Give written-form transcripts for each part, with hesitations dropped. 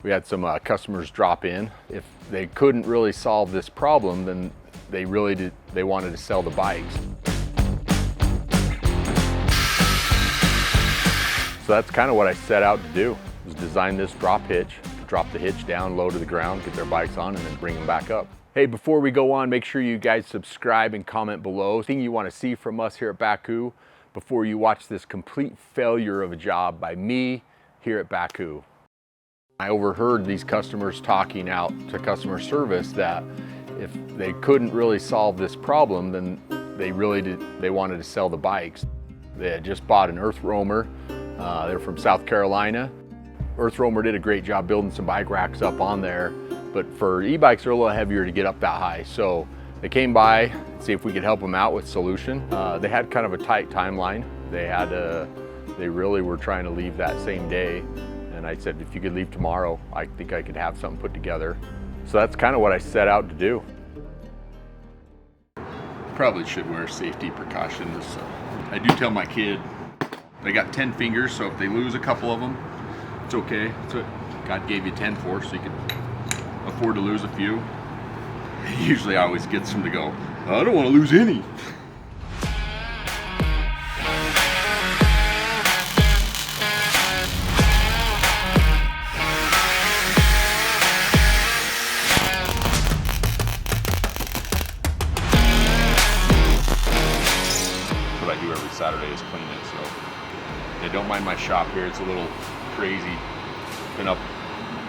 We had some customers drop in. If they couldn't really solve this problem, then they wanted to sell the bikes. So that's kind of what I set out to do, was design this drop hitch, drop the hitch down low to the ground, get their bikes on, and then bring them back up. Hey, before we go on, make sure you guys subscribe and comment below. Anything you want to see from us here at Bakcou before you watch this complete failure of a job by me here at Bakcou. I overheard these customers talking out to customer service that if they couldn't really solve this problem, then they wanted to sell the bikes. They had just bought an Earth Roamer. They're from South Carolina. Earth Roamer did a great job building some bike racks up on there, but for e-bikes, they're a little heavier to get up that high. So they came by to see if we could help them out with a solution. They had kind of a tight timeline. They really were trying to leave that same day. And I said, if you could leave tomorrow, I think I could have something put together. So that's kind of what I set out to do. Probably should wear safety precautions. I do tell my kid, they got 10 fingers, so if they lose a couple of them, it's okay. That's what God gave you 10 for, so you can afford to lose a few. Usually I always gets them to go, I don't want to lose any. What I do every Saturday is clean it, so they don't mind my shop here. It's a little crazy. Been up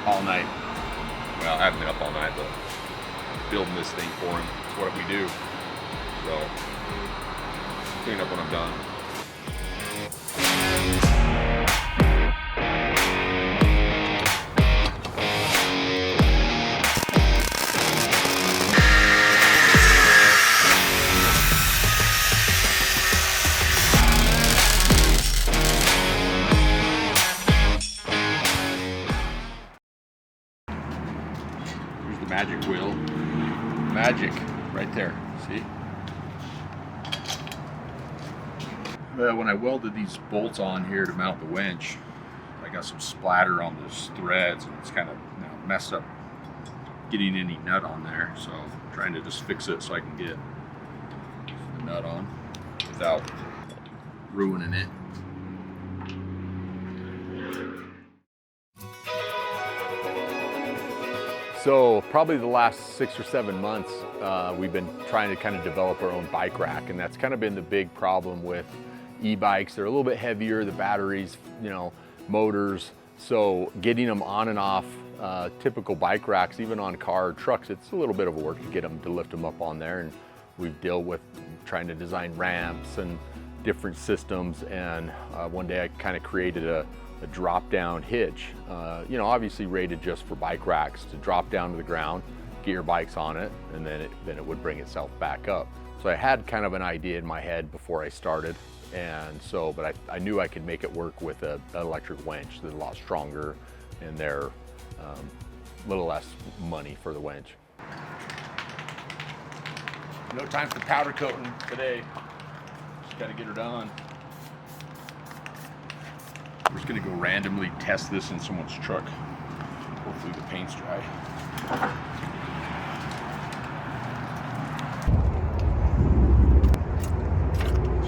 all night. Well, I haven't been up all night, but building this thing for them. It's what we do. So, clean up when I'm done. Magic wheel. Magic right there, see? When I welded these bolts on here to mount the winch, I got some splatter on those threads and it's kind of messed up getting any nut on there, so I'm trying to just fix it so I can get the nut on without ruining it. So probably the last 6 or 7 months, we've been trying to kind of develop our own bike rack, and that's kind of been the big problem with e-bikes. They're a little bit heavier, the batteries, motors. So getting them on and off typical bike racks, even on car or trucks, it's a little bit of work to get them to lift them up on there. And we've dealt with trying to design ramps and different systems. And one day I kind of created a drop-down hitch, obviously rated just for bike racks to drop down to the ground, get your bikes on it, and then it would bring itself back up. So I had kind of an idea in my head before I started, but I knew I could make it work with an electric winch that's a lot stronger, and they're a little less money for the winch. No time for powder coating today. Just got to get her done. We're just gonna go randomly test this in someone's truck. Hopefully the paint's dry.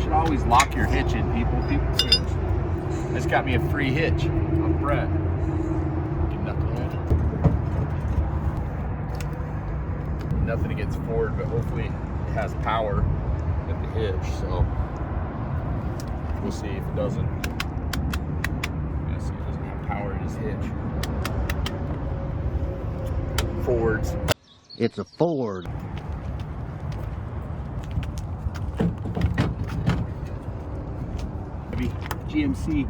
Should always lock your hitch in, people. This got me a free hitch off Brett. Nothing against Ford, but hopefully it has power at the hitch, so we'll see if it doesn't. Power in his hitch. Fords. It's a Ford. Heavy GMC.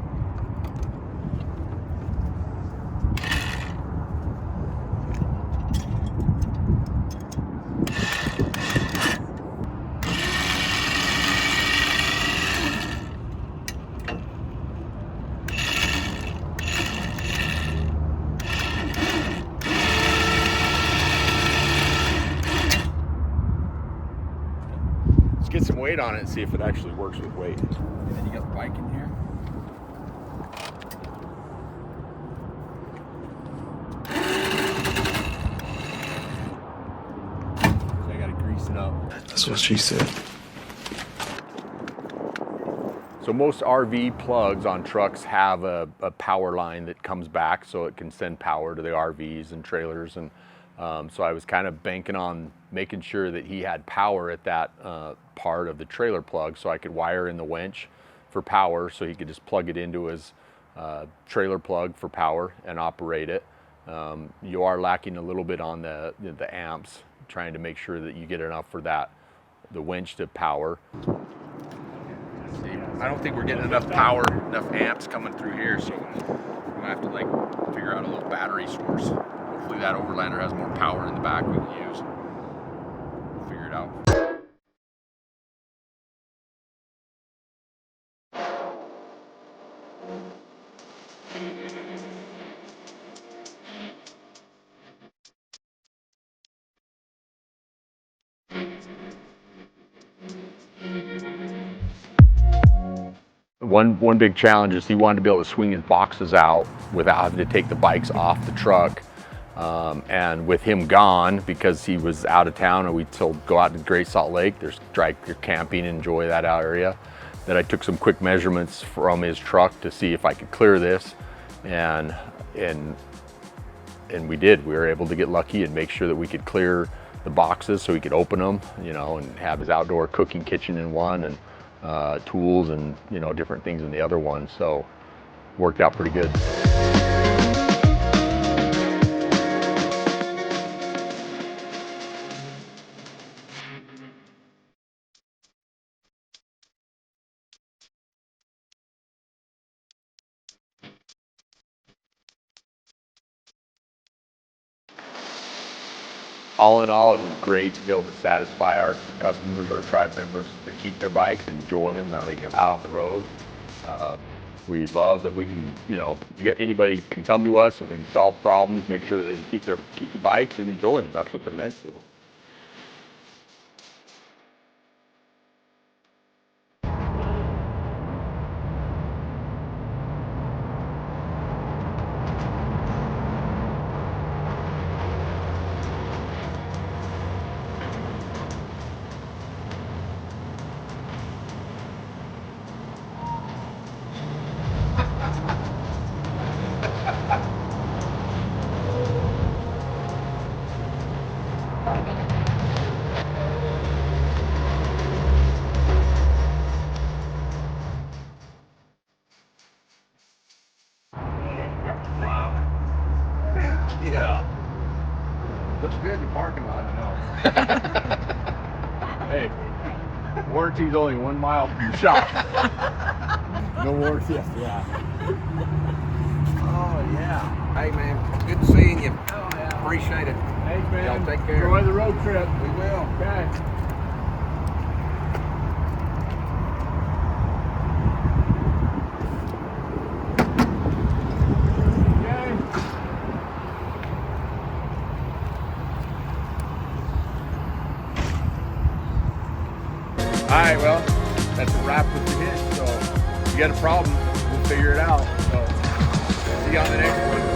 Get some weight on it and see if it actually works with weight. And then you got the bike in here. That's what she said. So most RV plugs on trucks have a power line that comes back so it can send power to the RVs and trailers. And so I was kind of banking on making sure that he had power at that part of the trailer plug, so I could wire in the winch for power so he could just plug it into his trailer plug for power and operate it. You are lacking a little bit on the amps, trying to make sure that you get enough for the winch to power. I don't think we're getting enough power, enough amps coming through here, so I'm gonna have to like figure out a little battery source. Hopefully that overlander has more power in the back we can use. We'll figure it out. One big challenge is he wanted to be able to swing his boxes out without having to take the bikes off the truck. And with him gone, because he was out of town and we'd still go out to Great Salt Lake, there's camping, enjoy that area, that I took some quick measurements from his truck to see if I could clear this. And we did. We were able to get lucky and make sure that we could clear the boxes so he could open them, you know, and have his outdoor cooking kitchen in one, and tools and, you know, different things in the other one. So worked out pretty good. All in all, it was great to be able to satisfy our customers, our tribe members, to keep their bikes and enjoy them, now they get out on the road. We love that we can, you know, anybody can come to us and we can solve problems, make sure that they keep the bikes and enjoy them. That's what they're meant to. Yeah. Looks good in the parking lot, I know. Hey, warranty's only 1 mile from your shop. No warranty, yeah. Oh, yeah. Hey, man, good seeing you. Oh, yeah. Appreciate it. Thanks, man. Y'all take care. Enjoy the road trip. We will. Okay. All right, well, that's a wrap with the Hitch. So if you got a problem, we'll figure it out. So see you on the next one.